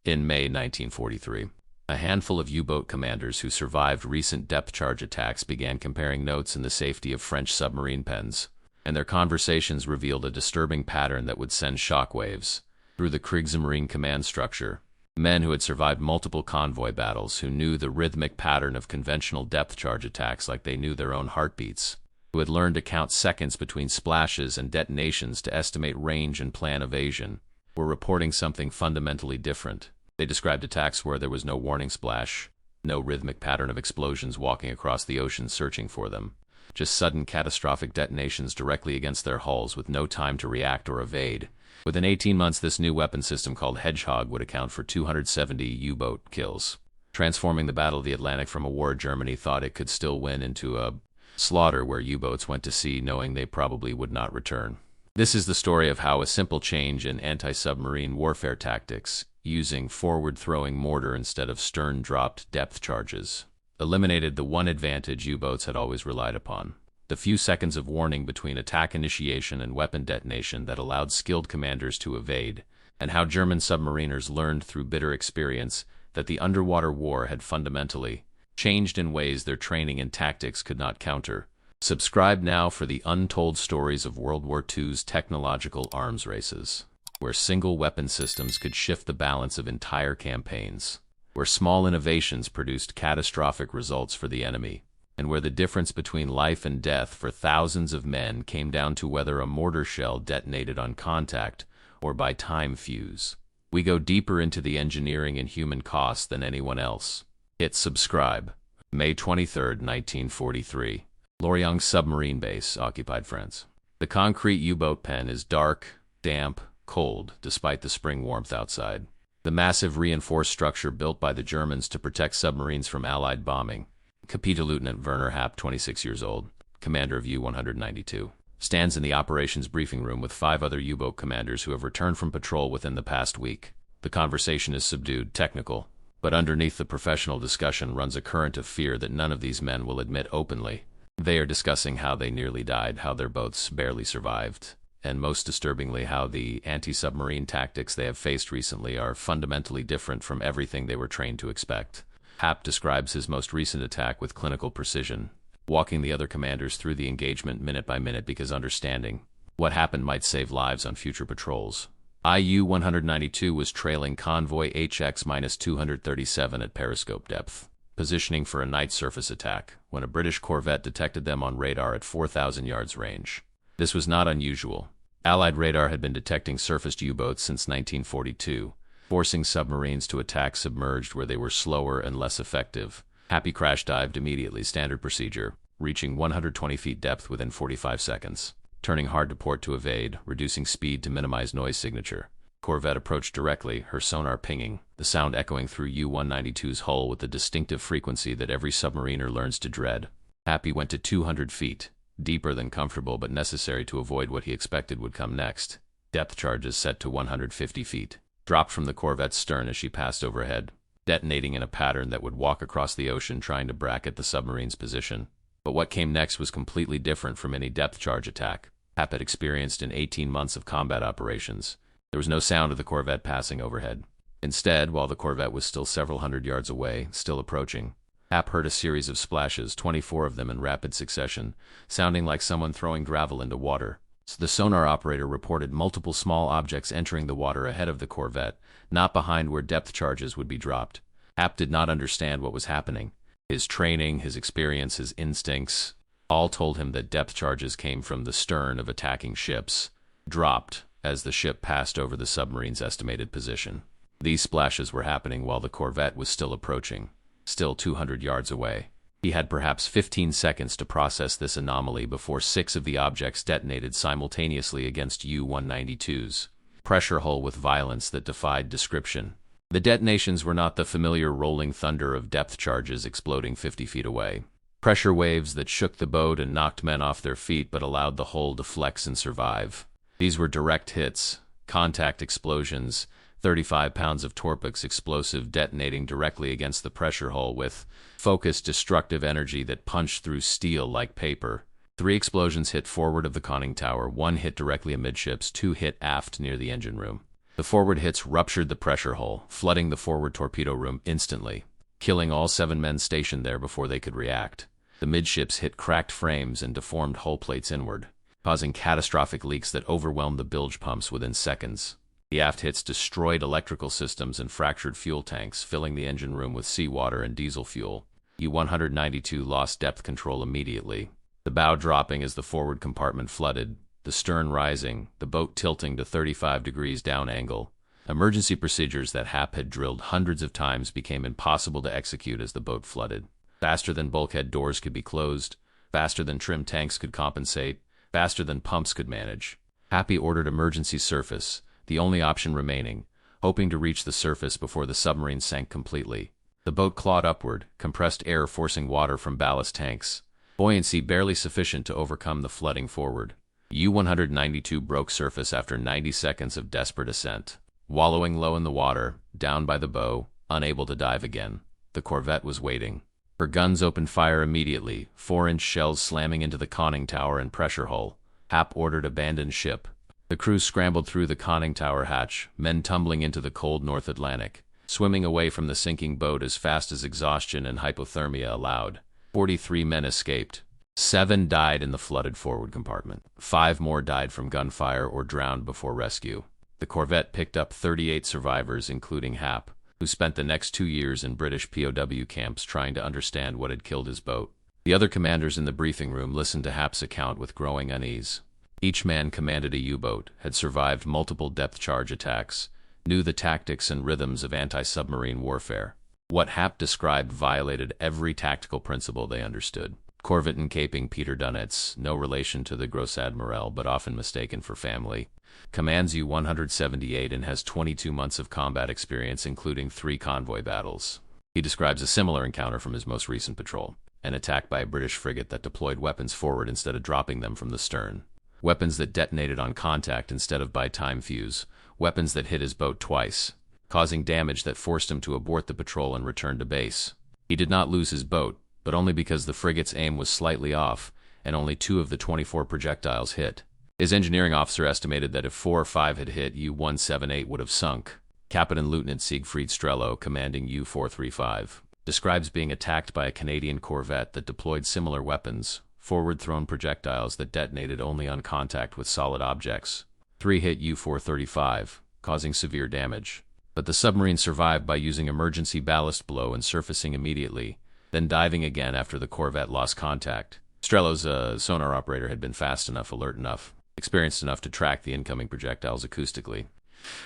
In May 1943, a handful of U-boat commanders who survived recent depth charge attacks began comparing notes in the safety of French submarine pens, and their conversations revealed a disturbing pattern that would send shockwaves through the Kriegsmarine command structure. Men who had survived multiple convoy battles, who knew the rhythmic pattern of conventional depth charge attacks like they knew their own heartbeats, who had learned to count seconds between splashes and detonations to estimate range and plan evasion, were reporting something fundamentally different. They described attacks where there was no warning splash, no rhythmic pattern of explosions walking across the ocean searching for them, just sudden catastrophic detonations directly against their hulls with no time to react or evade. Within 18 months, this new weapon system called Hedgehog would account for 270 U-boat kills, transforming the Battle of the Atlantic from a war Germany thought it could still win into a slaughter where U-boats went to sea knowing they probably would not return. This is the story of how a simple change in anti-submarine warfare tactics, using forward-throwing mortar instead of stern-dropped depth charges, eliminated the one advantage U-boats had always relied upon: the few seconds of warning between attack initiation and weapon detonation that allowed skilled commanders to evade, and how German submariners learned through bitter experience that the underwater war had fundamentally changed in ways their training and tactics could not counter. Subscribe now for the untold stories of World War II's technological arms races, where single weapon systems could shift the balance of entire campaigns, where small innovations produced catastrophic results for the enemy, and where the difference between life and death for thousands of men came down to whether a mortar shell detonated on contact or by time fuse. We go deeper into the engineering and human costs than anyone else. Hit subscribe. May 23, 1943. Lorient submarine base, occupied France. The concrete U-boat pen is dark, damp, cold, despite the spring warmth outside. The massive reinforced structure built by the Germans to protect submarines from Allied bombing. Capita Lieutenant Werner Happ, 26 years old, commander of U-192, stands in the operations briefing room with 5 other U-boat commanders who have returned from patrol within the past week. The conversation is subdued, technical, but underneath the professional discussion runs a current of fear that none of these men will admit openly. They are discussing how they nearly died, how their boats barely survived, and most disturbingly how the anti-submarine tactics they have faced recently are fundamentally different from everything they were trained to expect. Happ describes his most recent attack with clinical precision, walking the other commanders through the engagement minute by minute because understanding what happened might save lives on future patrols. IU-192 was trailing convoy HX-237 at periscope depth, positioning for a night surface attack, when a British corvette detected them on radar at 4,000 yards range. This was not unusual. Allied radar had been detecting surfaced U-boats since 1942, forcing submarines to attack submerged where they were slower and less effective. Happy crash dived immediately, standard procedure, reaching 120 feet depth within 45 seconds, turning hard to port to evade, reducing speed to minimize noise signature. Corvette approached directly, her sonar pinging, the sound echoing through U-192's hull with the distinctive frequency that every submariner learns to dread. Happy went to 200 feet, deeper than comfortable but necessary to avoid what he expected would come next. Depth charges set to 150 feet. Dropped from the corvette's stern as she passed overhead, detonating in a pattern that would walk across the ocean trying to bracket the submarine's position. But what came next was completely different from any depth charge attack Happ had experienced in 18 months of combat operations. There was no sound of the corvette passing overhead. Instead, while the corvette was still several hundred yards away, still approaching, Happ heard a series of splashes, 24 of them in rapid succession, sounding like someone throwing gravel into water. So the sonar operator reported multiple small objects entering the water ahead of the corvette, not behind where depth charges would be dropped. Happ did not understand what was happening. His training, his experience, his instincts, all told him that depth charges came from the stern of attacking ships, dropped as the ship passed over the submarine's estimated position. These splashes were happening while the corvette was still approaching, still 200 yards away. He had perhaps 15 seconds to process this anomaly before 6 of the objects detonated simultaneously against U-192's pressure hull with violence that defied description. The detonations were not the familiar rolling thunder of depth charges exploding 50 feet away. Pressure waves that shook the boat and knocked men off their feet but allowed the hull to flex and survive. These were direct hits, contact explosions, 35 pounds of Torpex explosive detonating directly against the pressure hull with focused destructive energy that punched through steel like paper. 3 explosions hit forward of the conning tower, 1 hit directly amidships, 2 hit aft near the engine room. The forward hits ruptured the pressure hull, flooding the forward torpedo room instantly, killing all 7 men stationed there before they could react. The midships hit cracked frames and deformed hull plates inward, causing catastrophic leaks that overwhelmed the bilge pumps within seconds. The aft hits destroyed electrical systems and fractured fuel tanks, filling the engine room with seawater and diesel fuel. U-192 lost depth control immediately, the bow dropping as the forward compartment flooded, the stern rising, the boat tilting to 35 degrees down angle. Emergency procedures that HAP had drilled hundreds of times became impossible to execute as the boat flooded. Faster than bulkhead doors could be closed, faster than trim tanks could compensate, faster than pumps could manage. Happy ordered emergency surface, the only option remaining, hoping to reach the surface before the submarine sank completely. The boat clawed upward, compressed air forcing water from ballast tanks, buoyancy barely sufficient to overcome the flooding forward. U-192 broke surface after 90 seconds of desperate ascent. Wallowing low in the water, down by the bow, unable to dive again, the corvette was waiting. Her guns opened fire immediately, 4-inch shells slamming into the conning tower and pressure hull. HAP ordered abandon ship. The crew scrambled through the conning tower hatch, men tumbling into the cold North Atlantic, swimming away from the sinking boat as fast as exhaustion and hypothermia allowed. 43 men escaped. 7 died in the flooded forward compartment. 5 more died from gunfire or drowned before rescue. The corvette picked up 38 survivors, including HAP, who spent the next 2 years in British POW camps trying to understand what had killed his boat. The other commanders in the briefing room listened to HAP's account with growing unease. Each man commanded a U-boat, had survived multiple depth charge attacks, knew the tactics and rhythms of anti-submarine warfare. What HAP described violated every tactical principle they understood. Corvette encaping Peter Dunetz, no relation to the Gross Admiral but often mistaken for family, commands U-178 and has 22 months of combat experience, including 3 convoy battles. He describes a similar encounter from his most recent patrol, an attack by a British frigate that deployed weapons forward instead of dropping them from the stern. Weapons that detonated on contact instead of by time fuse. Weapons that hit his boat twice, causing damage that forced him to abort the patrol and return to base. He did not lose his boat, but only because the frigate's aim was slightly off, and only 2 of the 24 projectiles hit. His engineering officer estimated that if 4 or 5 had hit, U-178 would have sunk. Captain Lieutenant Siegfried Strello, commanding U-435, describes being attacked by a Canadian corvette that deployed similar weapons, forward-thrown projectiles that detonated only on contact with solid objects. 3 hit U-435, causing severe damage. But the submarine survived by using emergency ballast blow and surfacing immediately, then diving again after the corvette lost contact. Strello's sonar operator had been fast enough, alert enough, experienced enough to track the incoming projectiles acoustically,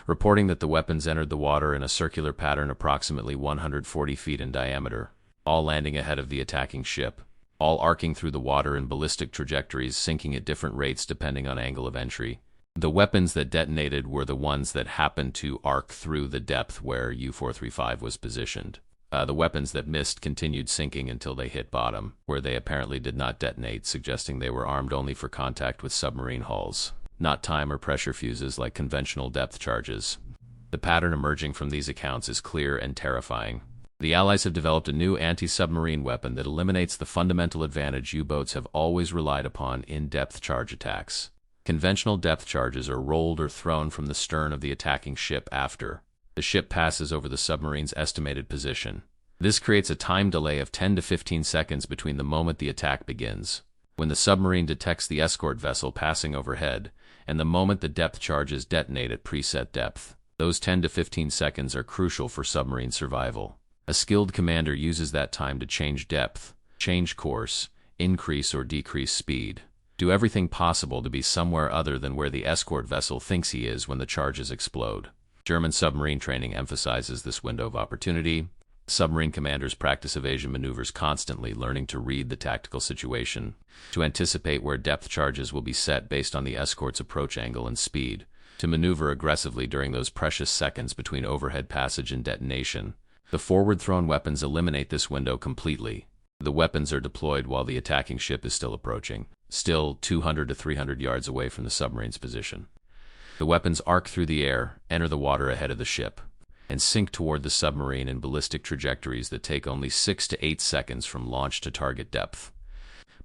reporting that the weapons entered the water in a circular pattern approximately 140 feet in diameter, all landing ahead of the attacking ship, all arcing through the water in ballistic trajectories, sinking at different rates depending on angle of entry. The weapons that detonated were the ones that happened to arc through the depth where U-435 was positioned. The weapons that missed continued sinking until they hit bottom, where they apparently did not detonate, suggesting they were armed only for contact with submarine hulls, not time or pressure fuses like conventional depth charges. The pattern emerging from these accounts is clear and terrifying. The Allies have developed a new anti-submarine weapon that eliminates the fundamental advantage U-boats have always relied upon in depth charge attacks. Conventional depth charges are rolled or thrown from the stern of the attacking ship after the ship passes over the submarine's estimated position. This creates a time delay of 10 to 15 seconds between the moment the attack begins, when the submarine detects the escort vessel passing overhead, and the moment the depth charges detonate at preset depth. Those 10 to 15 seconds are crucial for submarine survival. A skilled commander uses that time to change depth, change course, increase or decrease speed, do everything possible to be somewhere other than where the escort vessel thinks he is when the charges explode. German submarine training emphasizes this window of opportunity. Submarine commanders practice evasion maneuvers constantly, learning to read the tactical situation, to anticipate where depth charges will be set based on the escort's approach angle and speed, to maneuver aggressively during those precious seconds between overhead passage and detonation. The forward-thrown weapons eliminate this window completely. The weapons are deployed while the attacking ship is still approaching, still 200 to 300 yards away from the submarine's position. The weapons arc through the air, enter the water ahead of the ship, and sink toward the submarine in ballistic trajectories that take only 6 to 8 seconds from launch to target depth.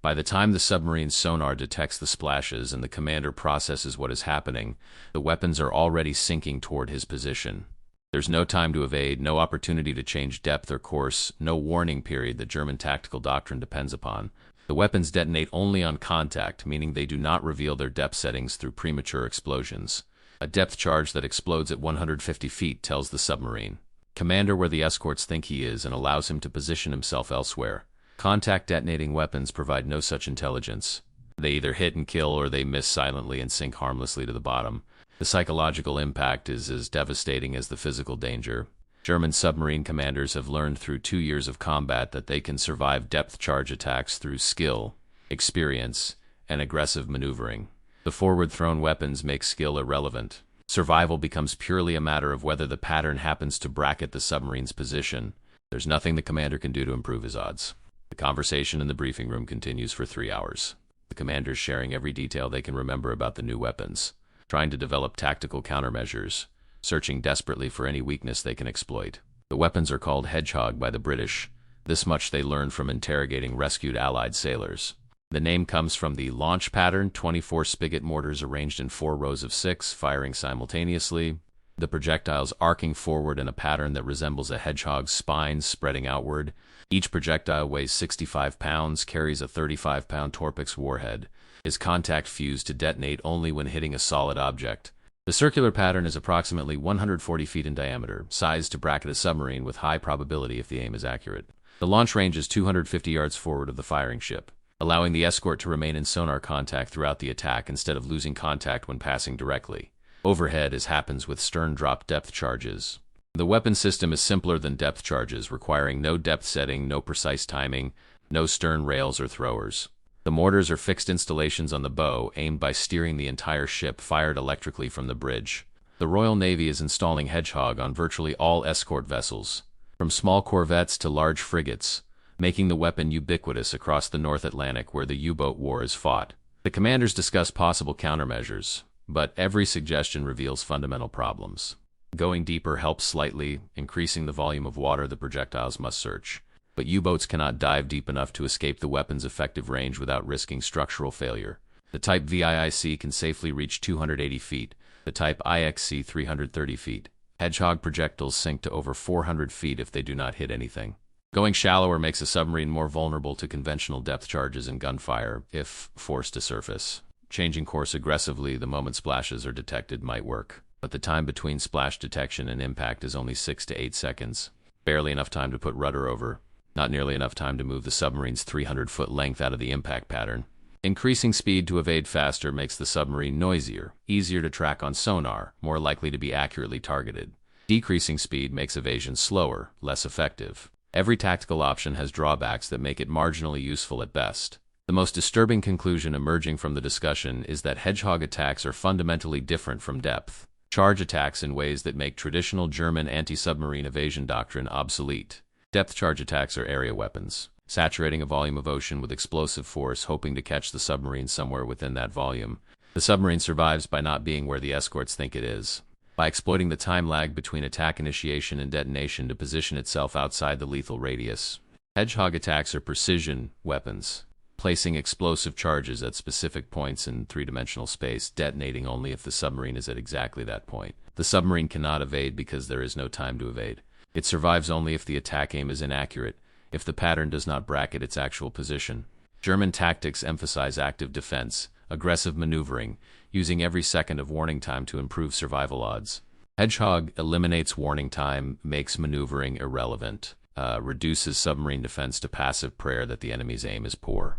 By the time the submarine's sonar detects the splashes and the commander processes what is happening, the weapons are already sinking toward his position. There's no time to evade, no opportunity to change depth or course, no warning period that German tactical doctrine depends upon. The weapons detonate only on contact, meaning they do not reveal their depth settings through premature explosions. A depth charge that explodes at 150 feet tells the submarine commander where the escorts think he is and allows him to position himself elsewhere. Contact detonating weapons provide no such intelligence. They either hit and kill or they miss silently and sink harmlessly to the bottom. The psychological impact is as devastating as the physical danger. German submarine commanders have learned through 2 years of combat that they can survive depth charge attacks through skill, experience, and aggressive maneuvering. The forward-thrown weapons make skill irrelevant. Survival becomes purely a matter of whether the pattern happens to bracket the submarine's position. There's nothing the commander can do to improve his odds. The conversation in the briefing room continues for 3 hours. The commanders sharing every detail they can remember about the new weapons, trying to develop tactical countermeasures, searching desperately for any weakness they can exploit. The weapons are called Hedgehog by the British. This much they learned from interrogating rescued Allied sailors. The name comes from the launch pattern, 24 spigot mortars arranged in 4 rows of 6, firing simultaneously. The projectiles arcing forward in a pattern that resembles a hedgehog's spine spreading outward. Each projectile weighs 65 pounds, carries a 35-pound Torpex warhead, is contact fused to detonate only when hitting a solid object. The circular pattern is approximately 140 feet in diameter, sized to bracket a submarine with high probability if the aim is accurate. The launch range is 250 yards forward of the firing ship, allowing the escort to remain in sonar contact throughout the attack instead of losing contact when passing directly. Overhead, as happens with stern drop depth charges. The weapon system is simpler than depth charges, requiring no depth setting, no precise timing, no stern rails or throwers. The mortars are fixed installations on the bow, aimed by steering the entire ship, fired electrically from the bridge. The Royal Navy is installing Hedgehog on virtually all escort vessels, from small corvettes to large frigates, making the weapon ubiquitous across the North Atlantic where the U-boat war is fought. The commanders discuss possible countermeasures, but every suggestion reveals fundamental problems. Going deeper helps slightly, increasing the volume of water the projectiles must search. But U-boats cannot dive deep enough to escape the weapon's effective range without risking structural failure. The Type WWII can safely reach 280 feet, the Type IXC 330 feet. Hedgehog projectiles sink to over 400 feet if they do not hit anything. Going shallower makes a submarine more vulnerable to conventional depth charges and gunfire, if forced to surface. Changing course aggressively the moment splashes are detected might work, but the time between splash detection and impact is only 6 to 8 seconds. Barely enough time to put rudder over. Not nearly enough time to move the submarine's 300-foot length out of the impact pattern. Increasing speed to evade faster makes the submarine noisier, easier to track on sonar, more likely to be accurately targeted. Decreasing speed makes evasion slower, less effective. Every tactical option has drawbacks that make it marginally useful at best. The most disturbing conclusion emerging from the discussion is that Hedgehog attacks are fundamentally different from depth charge attacks in ways that make traditional German anti-submarine evasion doctrine obsolete. Depth charge attacks are area weapons, saturating a volume of ocean with explosive force, hoping to catch the submarine somewhere within that volume. The submarine survives by not being where the escorts think it is, by exploiting the time lag between attack initiation and detonation to position itself outside the lethal radius. Hedgehog attacks are precision weapons, placing explosive charges at specific points in three-dimensional space, detonating only if the submarine is at exactly that point. The submarine cannot evade because there is no time to evade. It survives only if the attack aim is inaccurate, if the pattern does not bracket its actual position. German tactics emphasize active defense, aggressive maneuvering, using every second of warning time to improve survival odds. Hedgehog eliminates warning time, makes maneuvering irrelevant, reduces submarine defense to passive prayer that the enemy's aim is poor.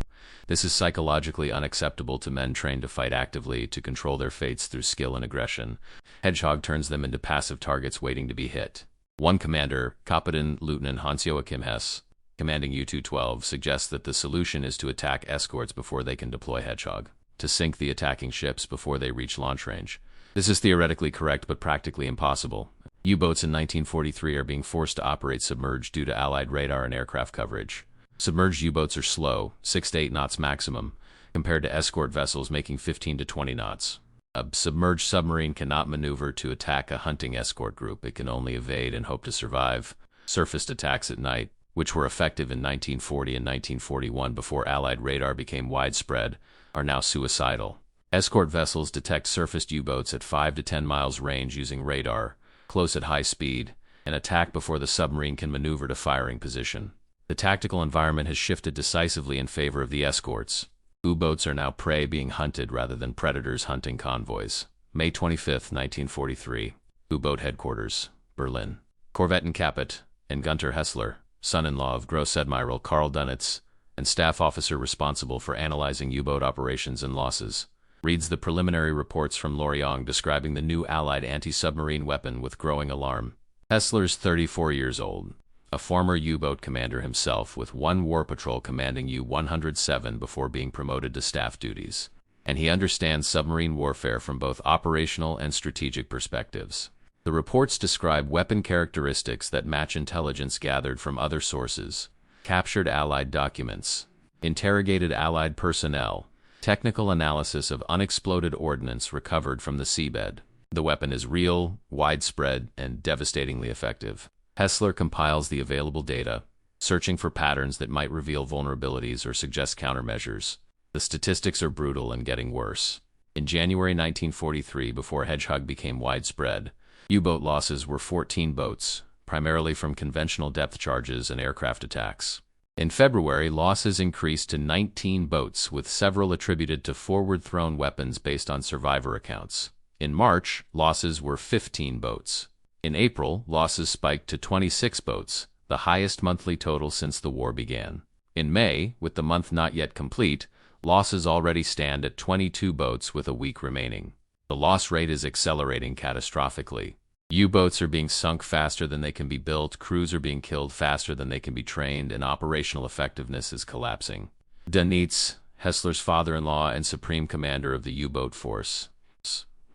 This is psychologically unacceptable to men trained to fight actively, to control their fates through skill and aggression. Hedgehog turns them into passive targets waiting to be hit. One commander, Kapitän Lieutenant Hans-Joachim Hess, commanding U-212, suggests that the solution is to attack escorts before they can deploy Hedgehog, to sink the attacking ships before they reach launch range. This is theoretically correct but practically impossible. U-boats in 1943 are being forced to operate submerged due to Allied radar and aircraft coverage. Submerged U-boats are slow, 6 to 8 knots maximum, compared to escort vessels making 15 to 20 knots. A submerged submarine cannot maneuver to attack a hunting escort group. It can only evade and hope to survive. Surfaced attacks at night, which were effective in 1940 and 1941 before Allied radar became widespread, are now suicidal. Escort vessels detect surfaced U-boats at 5 to 10 miles range using radar, close at high speed, and attack before the submarine can maneuver to firing position. The tactical environment has shifted decisively in favor of the escorts. U-boats are now prey being hunted rather than predators hunting convoys. May 25, 1943. U-boat headquarters, Berlin. Korvettenkapitän and Gunter Hessler, son-in-law of Gross Admiral Karl Dönitz, and staff officer responsible for analyzing U-boat operations and losses, reads the preliminary reports from Lorient describing the new Allied anti-submarine weapon with growing alarm. Hessler's 34 years old, a former U-boat commander himself with one war patrol commanding U-107 before being promoted to staff duties, and he understands submarine warfare from both operational and strategic perspectives. The reports describe weapon characteristics that match intelligence gathered from other sources, captured Allied documents, interrogated Allied personnel, technical analysis of unexploded ordnance recovered from the seabed. The weapon is real, widespread, and devastatingly effective. Hessler compiles the available data, searching for patterns that might reveal vulnerabilities or suggest countermeasures. The statistics are brutal and getting worse. In January 1943, before Hedgehog became widespread, U-boat losses were 14 boats, primarily from conventional depth charges and aircraft attacks. In February, losses increased to 19 boats, with several attributed to forward-thrown weapons based on survivor accounts. In March, losses were 15 boats. In April, losses spiked to 26 boats, the highest monthly total since the war began. In May, with the month not yet complete, losses already stand at 22 boats with a week remaining. The loss rate is accelerating catastrophically. U-boats are being sunk faster than they can be built, crews are being killed faster than they can be trained, and operational effectiveness is collapsing. Dönitz, Hessler's father-in-law and supreme commander of the U-boat force,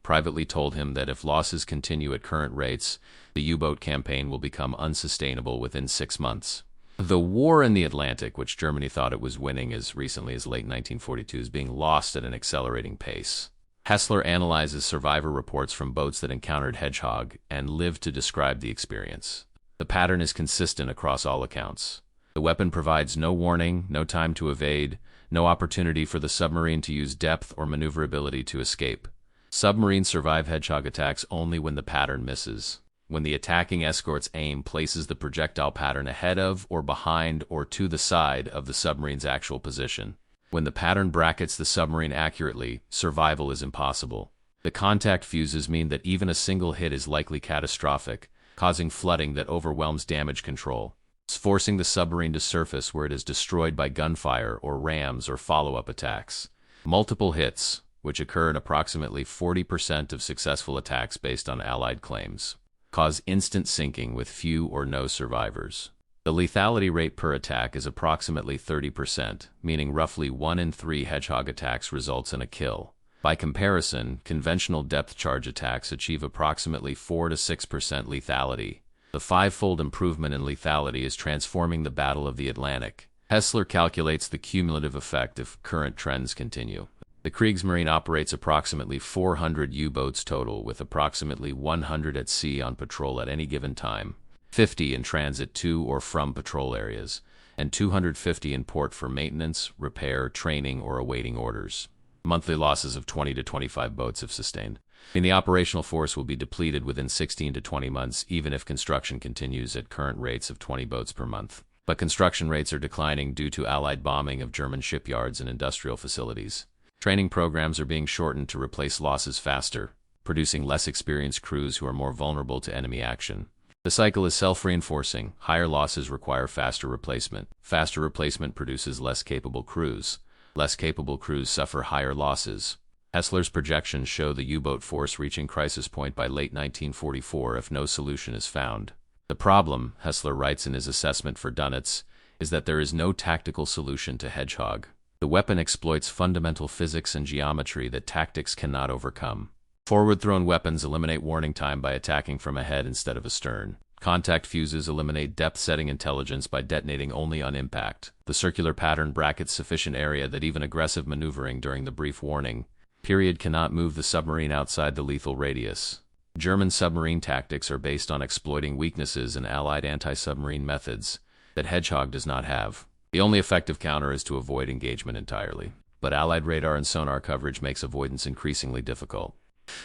privately told him that if losses continue at current rates, the U-boat campaign will become unsustainable within 6 months. The war in the Atlantic, which Germany thought it was winning as recently as late 1942, is being lost at an accelerating pace. Hessler analyzes survivor reports from boats that encountered Hedgehog and lived to describe the experience. The pattern is consistent across all accounts. The weapon provides no warning, no time to evade, no opportunity for the submarine to use depth or maneuverability to escape. Submarines survive Hedgehog attacks only when the pattern misses, when the attacking escort's aim places the projectile pattern ahead of or behind or to the side of the submarine's actual position. When the pattern brackets the submarine accurately, survival is impossible. The contact fuses mean that even a single hit is likely catastrophic, causing flooding that overwhelms damage control, forcing the submarine to surface where it is destroyed by gunfire or rams or follow-up attacks. Multiple hits, which occur in approximately 40% of successful attacks based on Allied claims, cause instant sinking with few or no survivors. The lethality rate per attack is approximately 30%, meaning roughly 1 in 3 Hedgehog attacks results in a kill. By comparison, conventional depth charge attacks achieve approximately 4 to 6% lethality. The 5-fold improvement in lethality is transforming the Battle of the Atlantic. Hessler calculates the cumulative effect if current trends continue. The Kriegsmarine operates approximately 400 U-boats total, with approximately 100 at sea on patrol at any given time, 50 in transit to or from patrol areas, and 250 in port for maintenance, repair, training, or awaiting orders. Monthly losses of 20 to 25 boats have sustained. The operational force will be depleted within 16 to 20 months, even if construction continues at current rates of 20 boats per month. But construction rates are declining due to Allied bombing of German shipyards and industrial facilities. Training programs are being shortened to replace losses faster, producing less experienced crews who are more vulnerable to enemy action. The cycle is self-reinforcing. Higher losses require faster replacement. Faster replacement produces less capable crews. Less capable crews suffer higher losses. Hessler's projections show the U-boat force reaching crisis point by late 1944 if no solution is found. The problem, Hessler writes in his assessment for Dönitz, is that there is no tactical solution to Hedgehog. The weapon exploits fundamental physics and geometry that tactics cannot overcome. Forward-thrown weapons eliminate warning time by attacking from ahead instead of astern. Contact fuses eliminate depth-setting intelligence by detonating only on impact. The circular pattern brackets sufficient area that even aggressive maneuvering during the brief warning period cannot move the submarine outside the lethal radius. German submarine tactics are based on exploiting weaknesses in Allied anti-submarine methods, that Hedgehog does not have. The only effective counter is to avoid engagement entirely. But Allied radar and sonar coverage makes avoidance increasingly difficult.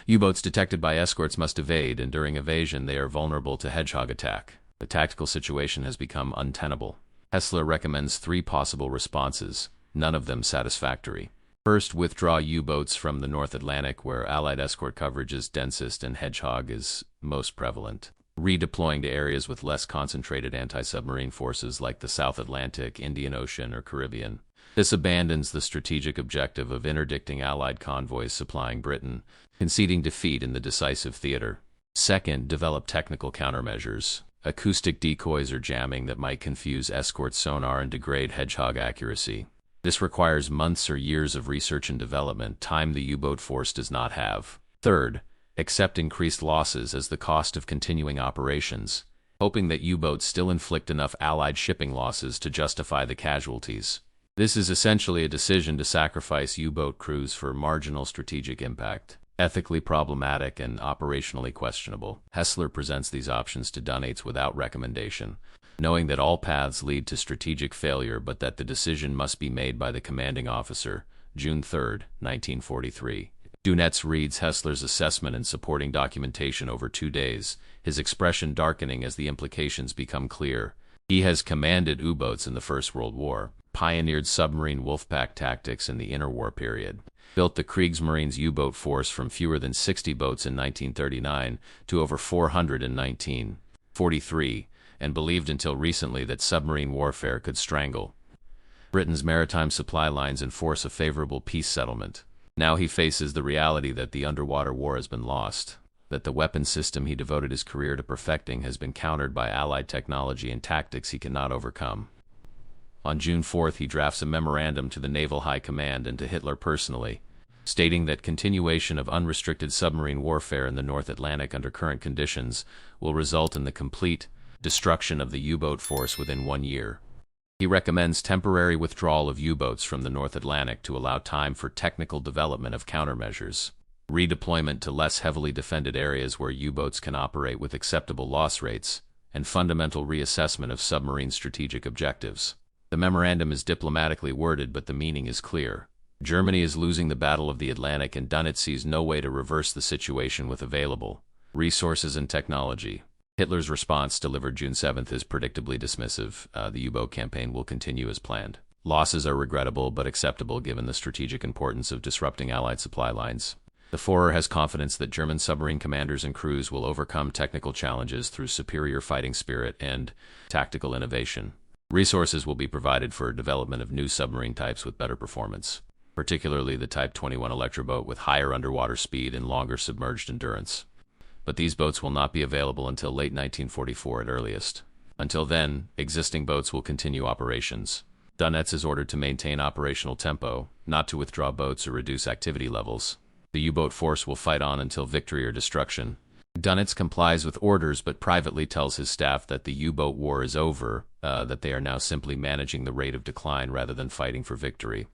U-boats detected by escorts must evade, and during evasion they are vulnerable to Hedgehog attack. The tactical situation has become untenable. Hessler recommends 3 possible responses, none of them satisfactory. First, withdraw U-boats from the North Atlantic, where Allied escort coverage is densest and Hedgehog is most prevalent. Redeploying to areas with less concentrated anti-submarine forces like the South Atlantic, Indian Ocean, or Caribbean. This abandons the strategic objective of interdicting Allied convoys supplying Britain, conceding defeat in the decisive theater. Second, develop technical countermeasures. Acoustic decoys or jamming that might confuse escort sonar and degrade Hedgehog accuracy. This requires months or years of research and development, time the U-boat force does not have. Third, accept increased losses as the cost of continuing operations, hoping that U-boats still inflict enough Allied shipping losses to justify the casualties. This is essentially a decision to sacrifice U-boat crews for marginal strategic impact. Ethically problematic and operationally questionable. Hessler presents these options to Dunnates without recommendation, knowing that all paths lead to strategic failure but that the decision must be made by the commanding officer. June 3, 1943. Dunnates reads Hessler's assessment and supporting documentation over 2 days, his expression darkening as the implications become clear. He has commanded U-boats in the First World War, pioneered submarine wolfpack tactics in the interwar period, built the Kriegsmarine's U-boat force from fewer than 60 boats in 1939 to over 400 in 1943, and believed until recently that submarine warfare could strangle Britain's maritime supply lines and force a favorable peace settlement. Now he faces the reality that the underwater war has been lost, that the weapon system he devoted his career to perfecting has been countered by Allied technology and tactics he cannot overcome. On June 4th, he drafts a memorandum to the Naval High Command and to Hitler personally, stating that continuation of unrestricted submarine warfare in the North Atlantic under current conditions will result in the complete destruction of the U-boat force within 1 year. He recommends temporary withdrawal of U-boats from the North Atlantic to allow time for technical development of countermeasures, redeployment to less heavily defended areas where U-boats can operate with acceptable loss rates, and fundamental reassessment of submarine strategic objectives. The memorandum is diplomatically worded, but the meaning is clear. Germany is losing the Battle of the Atlantic, and Dunnates sees no way to reverse the situation with available resources and technology. Hitler's response, delivered June 7th, is predictably dismissive. The U-boat campaign will continue as planned. Losses are regrettable but acceptable given the strategic importance of disrupting Allied supply lines. The Führer has confidence that German submarine commanders and crews will overcome technical challenges through superior fighting spirit and tactical innovation. Resources will be provided for development of new submarine types with better performance, particularly the Type 21 electroboat with higher underwater speed and longer submerged endurance. But these boats will not be available until late 1944 at earliest. Until then, existing boats will continue operations. Dunnates is ordered to maintain operational tempo, not to withdraw boats or reduce activity levels. The U-boat force will fight on until victory or destruction. Dunnates complies with orders but privately tells his staff that the U-boat war is over, that they are now simply managing the rate of decline rather than fighting for victory.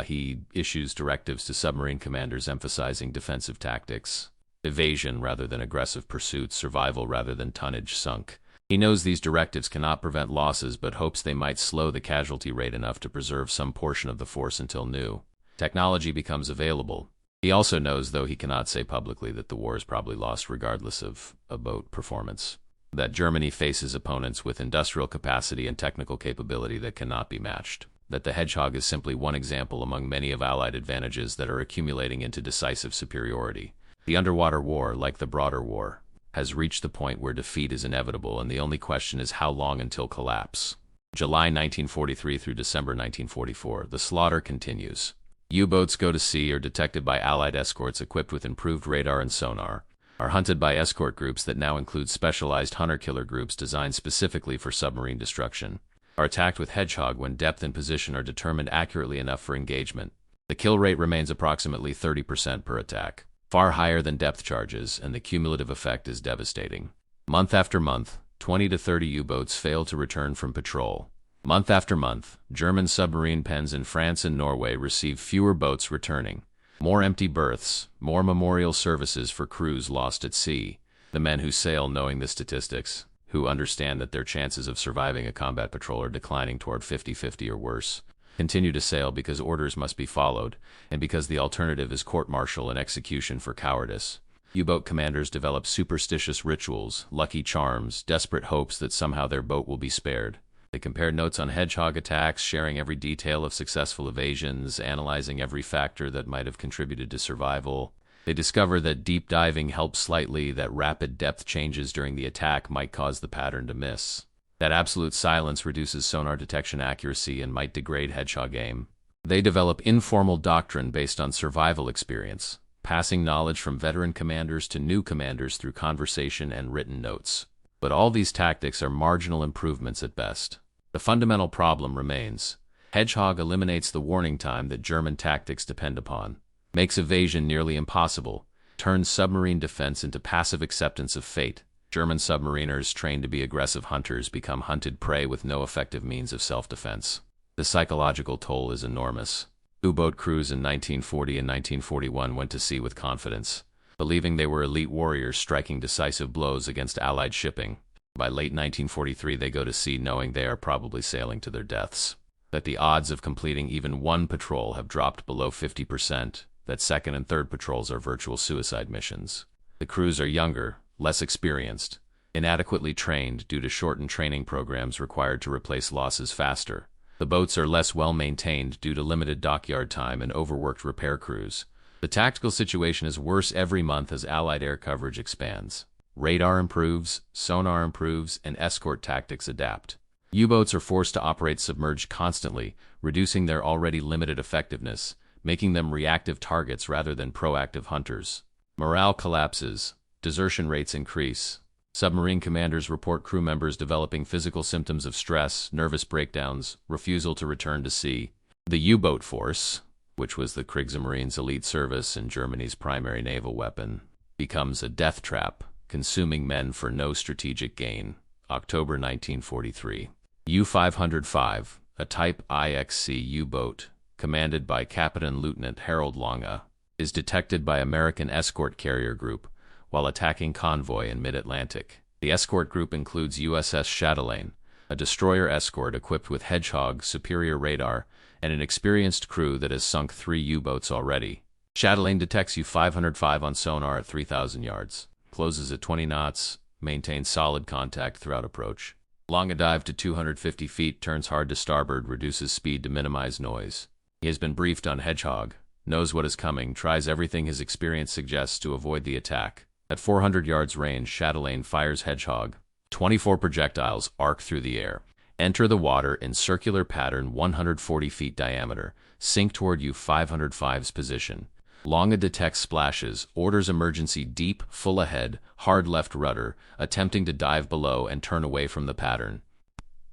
He issues directives to submarine commanders emphasizing defensive tactics, evasion rather than aggressive pursuit, survival rather than tonnage sunk. He knows these directives cannot prevent losses but hopes they might slow the casualty rate enough to preserve some portion of the force until new technology becomes available. He also knows, though he cannot say publicly, that the war is probably lost regardless of a boat performance. That Germany faces opponents with industrial capacity and technical capability that cannot be matched. That the Hedgehog is simply one example among many of Allied advantages that are accumulating into decisive superiority. The underwater war, like the broader war, has reached the point where defeat is inevitable, and the only question is how long until collapse. July 1943 through December 1944, the slaughter continues. U-boats go to sea, are detected by Allied escorts equipped with improved radar and sonar, are hunted by escort groups that now include specialized hunter-killer groups designed specifically for submarine destruction, are attacked with Hedgehog when depth and position are determined accurately enough for engagement. The kill rate remains approximately 30% per attack, far higher than depth charges, and the cumulative effect is devastating. Month after month, 20 to 30 U-boats fail to return from patrol. Month after month, German submarine pens in France and Norway receive fewer boats returning, more empty berths, more memorial services for crews lost at sea. The men who sail, knowing the statistics, who understand that their chances of surviving a combat patrol are declining toward 50-50 or worse, continue to sail because orders must be followed, and because the alternative is court-martial and execution for cowardice. U-boat commanders develop superstitious rituals, lucky charms, desperate hopes that somehow their boat will be spared. They compare notes on Hedgehog attacks, sharing every detail of successful evasions, analyzing every factor that might have contributed to survival. They discover that deep diving helps slightly, that rapid depth changes during the attack might cause the pattern to miss, that absolute silence reduces sonar detection accuracy and might degrade Hedgehog aim. They develop informal doctrine based on survival experience, passing knowledge from veteran commanders to new commanders through conversation and written notes. But all these tactics are marginal improvements at best. The fundamental problem remains. Hedgehog eliminates the warning time that German tactics depend upon, makes evasion nearly impossible, turns submarine defense into passive acceptance of fate. German submariners trained to be aggressive hunters become hunted prey with no effective means of self-defense. The psychological toll is enormous. U-boat crews in 1940 and 1941 went to sea with confidence, believing they were elite warriors striking decisive blows against Allied shipping. By late 1943, they go to sea knowing they are probably sailing to their deaths, that the odds of completing even one patrol have dropped below 50%, that second and third patrols are virtual suicide missions. The crews are younger, less experienced, inadequately trained due to shortened training programs required to replace losses faster. The boats are less well-maintained due to limited dockyard time and overworked repair crews. The tactical situation is worse every month as Allied air coverage expands. Radar improves, sonar improves, and escort tactics adapt. U-boats are forced to operate submerged constantly, reducing their already limited effectiveness, making them reactive targets rather than proactive hunters. Morale collapses, desertion rates increase. Submarine commanders report crew members developing physical symptoms of stress, nervous breakdowns, refusal to return to sea. The U-boat force, which was the Kriegsmarine's elite service and Germany's primary naval weapon, becomes a death trap, consuming men for no strategic gain. October 1943. U-505, a Type IXC U-boat, commanded by Captain Lieutenant Harold Lange, is detected by American escort carrier group while attacking convoy in mid-Atlantic. The escort group includes USS Chatelaine, a destroyer escort equipped with Hedgehog superior radar and an experienced crew that has sunk 3 U-boats already. Chatelaine detects U-505 on sonar at 3,000 yards, closes at 20 knots, maintains solid contact throughout approach. Lange dive to 250 feet, turns hard to starboard, reduces speed to minimize noise. He has been briefed on Hedgehog, knows what is coming, tries everything his experience suggests to avoid the attack. At 400 yards range, Chatelaine fires Hedgehog. 24 projectiles arc through the air, enter the water in circular pattern 140 feet diameter, sink toward U-505's position. Lange detects splashes, orders emergency deep, full ahead, hard left rudder, attempting to dive below and turn away from the pattern.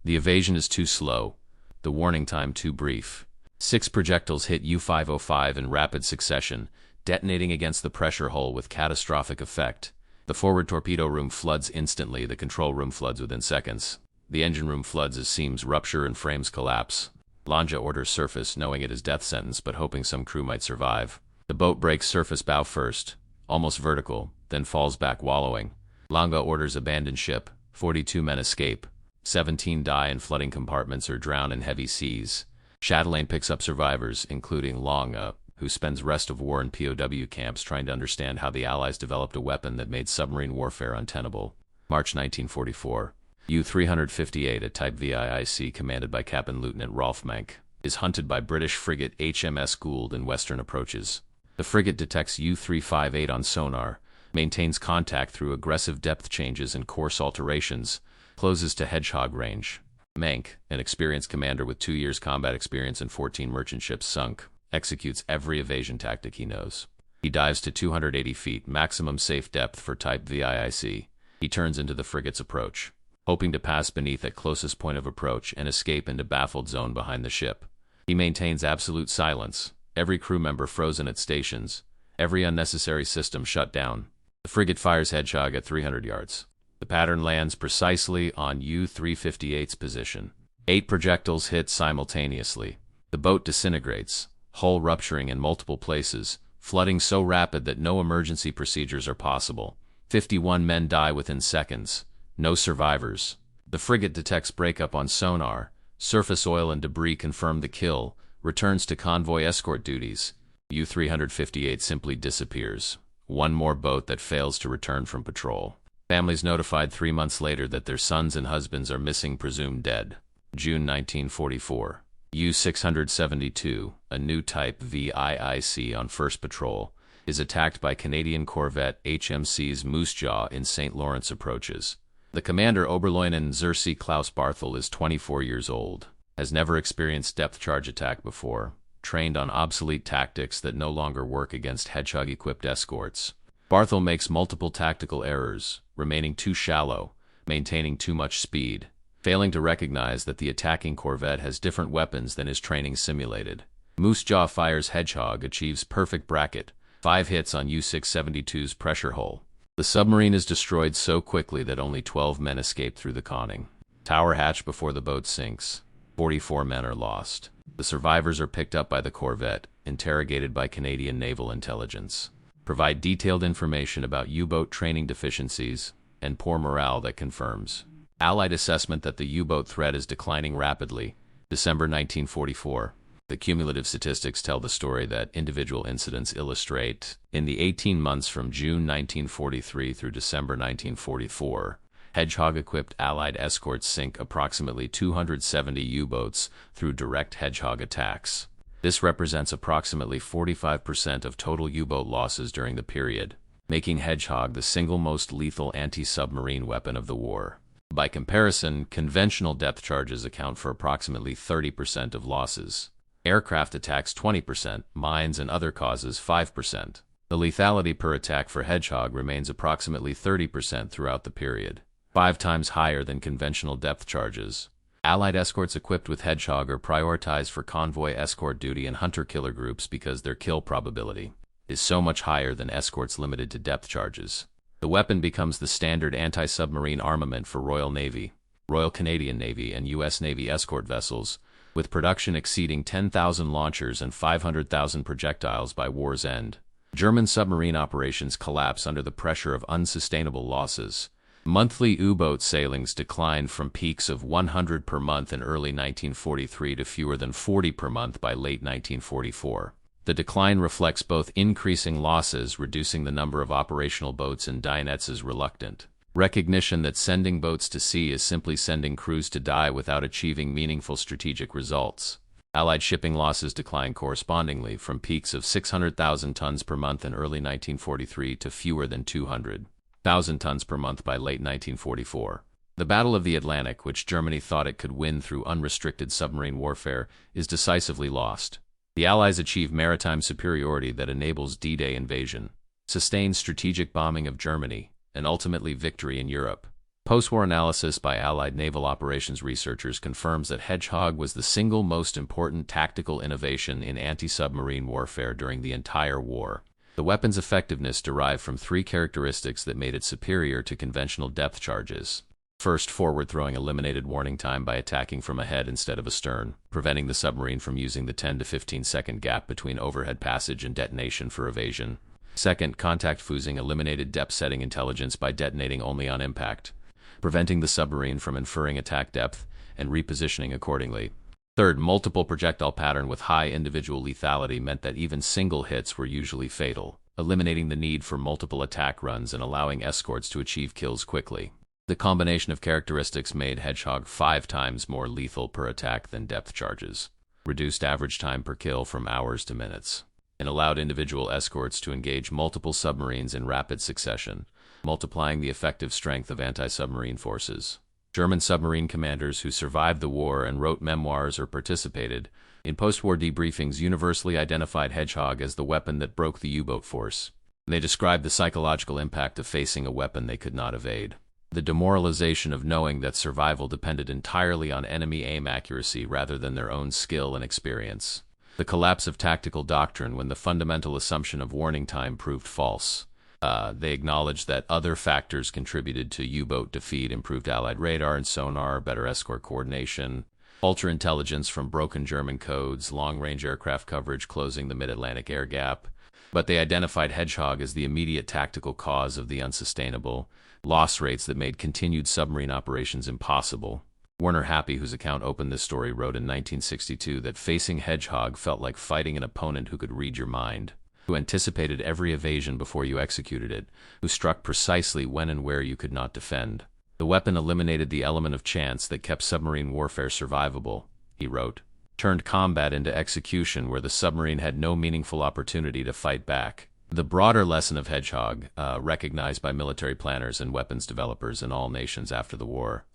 The evasion is too slow, the warning time too brief. 6 projectiles hit U-505 in rapid succession, detonating against the pressure hull with catastrophic effect. The forward torpedo room floods instantly, the control room floods within seconds. The engine room floods as seams rupture and frames collapse. Lange orders surface, knowing it is death sentence but hoping some crew might survive. The boat breaks surface bow first, almost vertical, then falls back wallowing. Lange orders abandon ship. 42 men escape. 17 die in flooding compartments or drown in heavy seas. Chatelaine picks up survivors, including Lange, who spends rest of war in POW camps trying to understand how the Allies developed a weapon that made submarine warfare untenable. March 1944. U-358, a Type WWII commanded by Captain Lieutenant Rolf Menck, is hunted by British frigate HMS Gould in western approaches. The frigate detects U-358 on sonar, maintains contact through aggressive depth changes and course alterations, closes to Hedgehog range. Menck, an experienced commander with 2 years combat experience and 14 merchant ships sunk, executes every evasion tactic he knows. He dives to 280 feet, maximum safe depth for Type WWII. He turns into the frigate's approach, hoping to pass beneath at closest point of approach and escape into baffled zone behind the ship. He maintains absolute silence, every crew member frozen at stations, every unnecessary system shut down. The frigate fires Hedgehog at 300 yards. The pattern lands precisely on U-358's position. 8 projectiles hit simultaneously. The boat disintegrates, hull rupturing in multiple places, flooding so rapid that no emergency procedures are possible. 51 men die within seconds. No survivors. The frigate detects breakup on sonar. Surface oil and debris confirm the kill. Returns to convoy escort duties. U-358 simply disappears. One more boat that fails to return from patrol. Families notified 3 months later that their sons and husbands are missing, presumed dead. June 1944. U-672, a new type WWII on first patrol, is attacked by Canadian corvette HMC's Moose Jaw in St. Lawrence approaches. The commander, Oberleutnant Xerxes Klaus Barthel, is 24 years old, has never experienced depth charge attack before, trained on obsolete tactics that no longer work against Hedgehog-equipped escorts. Barthel makes multiple tactical errors, remaining too shallow, maintaining too much speed, failing to recognize that the attacking corvette has different weapons than his training simulated. Moose Jaw fires Hedgehog, achieves perfect bracket, 5 hits on U-672's pressure hull. The submarine is destroyed so quickly that only 12 men escape through the conning tower hatch before the boat sinks. 44 men are lost. The survivors are picked up by the corvette, interrogated by Canadian Naval Intelligence, provide detailed information about U-boat training deficiencies, and poor morale that confirms Allied assessment that the U-boat threat is declining rapidly. December 1944. The cumulative statistics tell the story that individual incidents illustrate. In the 18 months from June 1943 through December 1944, Hedgehog-equipped Allied escorts sink approximately 270 U-boats through direct Hedgehog attacks. This represents approximately 45% of total U-boat losses during the period, making Hedgehog the single most lethal anti-submarine weapon of the war. By comparison, conventional depth charges account for approximately 30% of losses. Aircraft attacks 20%, mines and other causes 5%. The lethality per attack for Hedgehog remains approximately 30% throughout the period, 5 times higher than conventional depth charges. Allied escorts equipped with Hedgehog are prioritized for convoy escort duty and hunter-killer groups because their kill probability is so much higher than escorts limited to depth charges. The weapon becomes the standard anti-submarine armament for Royal Navy, Royal Canadian Navy, and U.S. Navy escort vessels, with production exceeding 10,000 launchers and 500,000 projectiles by war's end. German submarine operations collapse under the pressure of unsustainable losses. Monthly U-boat sailings declined from peaks of 100 per month in early 1943 to fewer than 40 per month by late 1944. The decline reflects both increasing losses, reducing the number of operational boats, and Dynet's reluctant recognition that sending boats to sea is simply sending crews to die without achieving meaningful strategic results. Allied shipping losses declined correspondingly from peaks of 600,000 tons per month in early 1943 to fewer than 200,000 tons per month by late 1944. The Battle of the Atlantic, which Germany thought it could win through unrestricted submarine warfare, is decisively lost. The Allies achieve maritime superiority that enables D-Day invasion, sustained strategic bombing of Germany, and ultimately victory in Europe. Post-war analysis by Allied naval operations researchers confirms that Hedgehog was the single most important tactical innovation in anti-submarine warfare during the entire war. The weapon's effectiveness derived from 3 characteristics that made it superior to conventional depth charges. First, forward-throwing eliminated warning time by attacking from ahead instead of astern, preventing the submarine from using the 10 to 15-second gap between overhead passage and detonation for evasion. Second, contact fusing eliminated depth-setting intelligence by detonating only on impact, preventing the submarine from inferring attack depth and repositioning accordingly. Third, multiple projectile pattern with high individual lethality meant that even single hits were usually fatal, eliminating the need for multiple attack runs and allowing escorts to achieve kills quickly. The combination of characteristics made Hedgehog 5 times more lethal per attack than depth charges, reduced average time per kill from hours to minutes, and allowed individual escorts to engage multiple submarines in rapid succession, multiplying the effective strength of anti-submarine forces. German submarine commanders who survived the war and wrote memoirs or participated in post-war debriefings universally identified Hedgehog as the weapon that broke the U-boat force. They described the psychological impact of facing a weapon they could not evade, the demoralization of knowing that survival depended entirely on enemy aim accuracy rather than their own skill and experience, the collapse of tactical doctrine when the fundamental assumption of warning time proved false. They acknowledged that other factors contributed to U-boat defeat: improved Allied radar and sonar, better escort coordination, ultra-intelligence from broken German codes, long-range aircraft coverage closing the mid-Atlantic air gap. But they identified Hedgehog as the immediate tactical cause of the unsustainable, loss rates that made continued submarine operations impossible. Werner Happy, whose account opened this story, wrote in 1962 that facing Hedgehog felt like fighting an opponent who could read your mind, who anticipated every evasion before you executed it, who struck precisely when and where you could not defend. The weapon eliminated the element of chance that kept submarine warfare survivable, he wrote, turned combat into execution where the submarine had no meaningful opportunity to fight back. The broader lesson of Hedgehog, recognized by military planners and weapons developers in all nations after the war,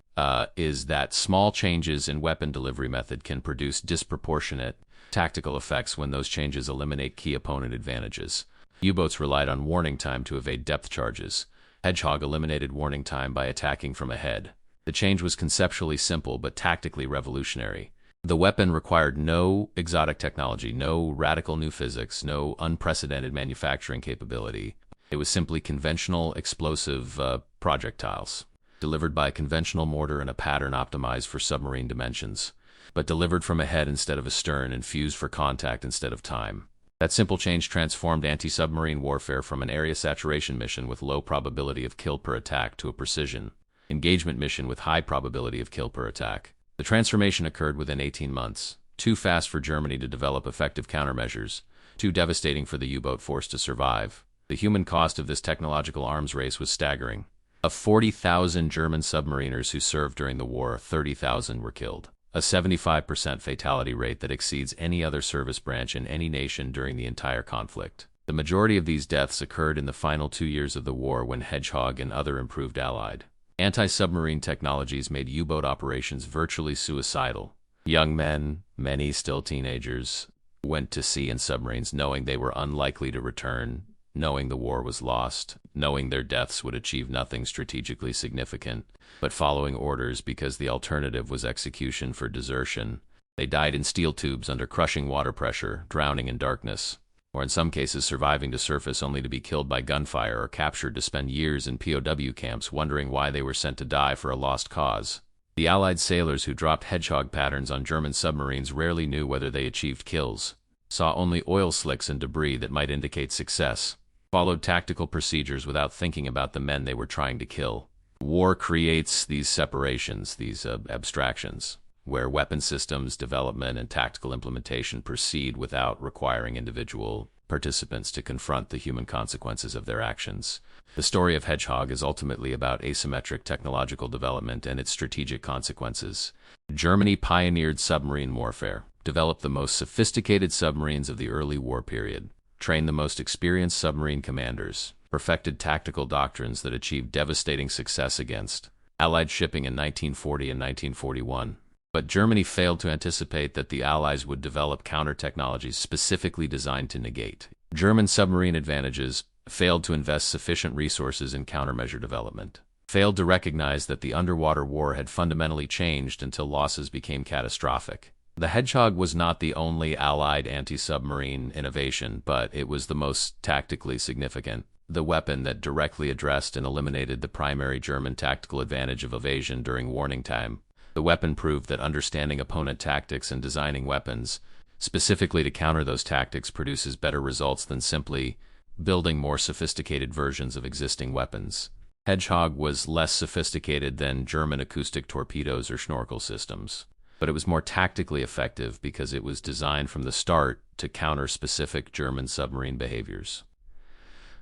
is that small changes in weapon delivery method can produce disproportionate tactical effects when those changes eliminate key opponent advantages. U-boats relied on warning time to evade depth charges. Hedgehog eliminated warning time by attacking from ahead. The change was conceptually simple but tactically revolutionary. The weapon required no exotic technology, no radical new physics, no unprecedented manufacturing capability. It was simply conventional explosive projectiles, delivered by a conventional mortar and a pattern optimized for submarine dimensions, but delivered from ahead instead of astern and fused for contact instead of time. That simple change transformed anti-submarine warfare from an area saturation mission with low probability of kill per attack to a precision engagement mission with high probability of kill per attack. The transformation occurred within 18 months, too fast for Germany to develop effective countermeasures, too devastating for the U-boat force to survive. The human cost of this technological arms race was staggering. Of 40,000 German submariners who served during the war, 30,000 were killed, a 75% fatality rate that exceeds any other service branch in any nation during the entire conflict. The majority of these deaths occurred in the final 2 years of the war when Hedgehog and other improved Allied anti-submarine technologies made U-boat operations virtually suicidal. Young men, many still teenagers, went to sea in submarines knowing they were unlikely to return, knowing the war was lost, knowing their deaths would achieve nothing strategically significant, but following orders because the alternative was execution for desertion. They died in steel tubes under crushing water pressure, drowning in darkness, or in some cases surviving to surface only to be killed by gunfire or captured to spend years in POW camps wondering why they were sent to die for a lost cause. The Allied sailors who dropped Hedgehog patterns on German submarines rarely knew whether they achieved kills, saw only oil slicks and debris that might indicate success, followed tactical procedures without thinking about the men they were trying to kill. War creates these separations, these abstractions, where weapon systems development and tactical implementation proceed without requiring individual participants to confront the human consequences of their actions. The story of Hedgehog is ultimately about asymmetric technological development and its strategic consequences. Germany pioneered submarine warfare, developed the most sophisticated submarines of the early war period, trained the most experienced submarine commanders, perfected tactical doctrines that achieved devastating success against Allied shipping in 1940 and 1941. But Germany failed to anticipate that the Allies would develop counter-technologies specifically designed to negate German submarine advantages, failed to invest sufficient resources in countermeasure development, failed to recognize that the underwater war had fundamentally changed until losses became catastrophic. The Hedgehog was not the only Allied anti-submarine innovation, but it was the most tactically significant. The weapon that directly addressed and eliminated the primary German tactical advantage of evasion during warning time. The weapon proved that understanding opponent tactics and designing weapons specifically to counter those tactics produces better results than simply building more sophisticated versions of existing weapons. Hedgehog was less sophisticated than German acoustic torpedoes or snorkel systems, but it was more tactically effective because it was designed from the start to counter specific German submarine behaviors.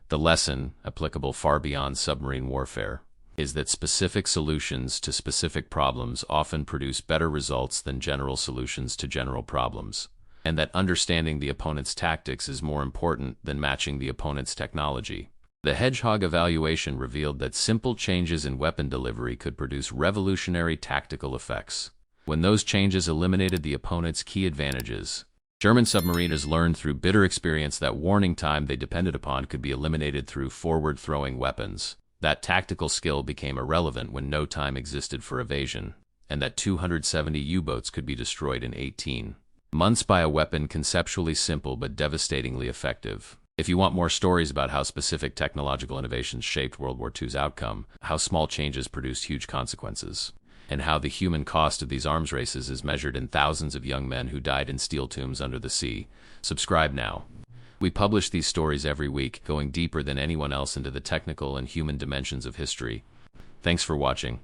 The lesson, applicable far beyond submarine warfare, is that specific solutions to specific problems often produce better results than general solutions to general problems, and that understanding the opponent's tactics is more important than matching the opponent's technology. The Hedgehog evaluation revealed that simple changes in weapon delivery could produce revolutionary tactical effects. When those changes eliminated the opponent's key advantages, German submariners learned through bitter experience that warning time they depended upon could be eliminated through forward-throwing weapons. That tactical skill became irrelevant when no time existed for evasion, and that 270 U-boats could be destroyed in 18 months by a weapon conceptually simple but devastatingly effective. If you want more stories about how specific technological innovations shaped World War II's outcome, how small changes produced huge consequences, and how the human cost of these arms races is measured in thousands of young men who died in steel tombs under the sea, subscribe now. We publish these stories every week, going deeper than anyone else into the technical and human dimensions of history. Thanks for watching.